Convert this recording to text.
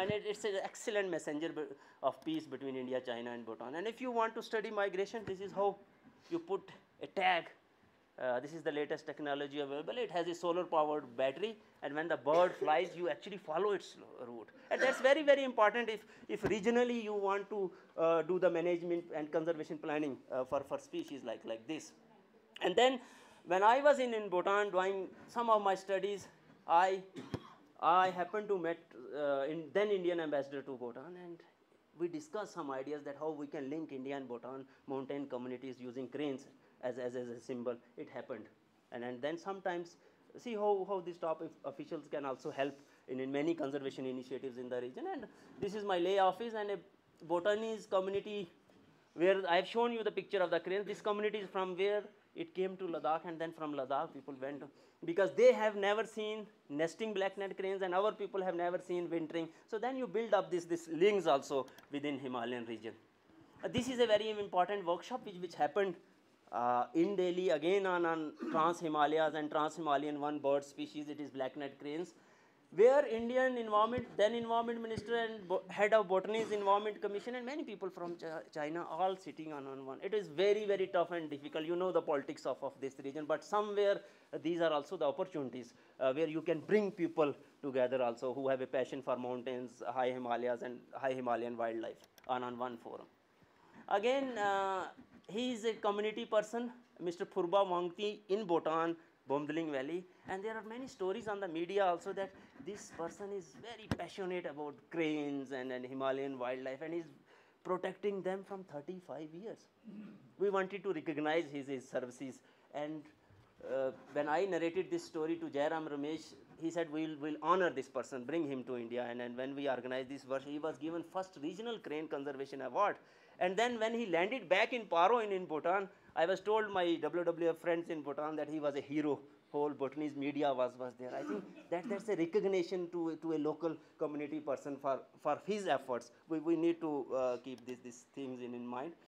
And it's an excellent messenger of peace between India, China, and Bhutan. And if you want to study migration, this is how you put a tag. This is the latest technology available. It has a solar powered battery, and when the bird flies, you actually follow its route. And that's very, very important if regionally you want to do the management and conservation planning for species like this. And then when I was in Bhutan doing some of my studies, I I happened to met then Indian ambassador to Bhutan, and we discussed some ideas that how we can link India and Bhutan mountain communities using cranes as a symbol. It happened, and then sometimes see how these top officials can also help in many conservation initiatives in the region. And this is my lay office, and a Bhutanese community where I have shown you the picture of the cranes. This community is from where it came to Ladakh, and then from Ladakh people went, because they have never seen nesting black-necked cranes, and our people have never seen wintering. So then you build up this links also within Himalayan region. This is a very important workshop which happened in Delhi again on Trans-Himalayas and Trans-Himalayan one bird species. It is black-necked cranes, where Indian environment, then environment minister and head of Bhutanese environment commission, and many people from China all sitting on one. It is very, very tough and difficult. You know the politics of this region, but somewhere these are also the opportunities where you can bring people together also who have a passion for mountains, high Himalayas, and high Himalayan wildlife on one forum. Again, he is a community person, Mr. Phurba Wangti in Bhutan, Bomdling Valley, and there are many stories on the media also that this person is very passionate about cranes and Himalayan wildlife, and is protecting them from 35 years. We wanted to recognize his services, and when I narrated this story to Jairam Ramesh, he said we'll honor this person, bring him to India. And when we organized this workshop, he was given first regional crane conservation award. And then when he landed back in Paro in Bhutan, I was told my WWF friends in Bhutan that he was a hero. Whole Bhutanese media was there. I think that's a recognition to a local community person for his efforts. We need to keep these things in mind.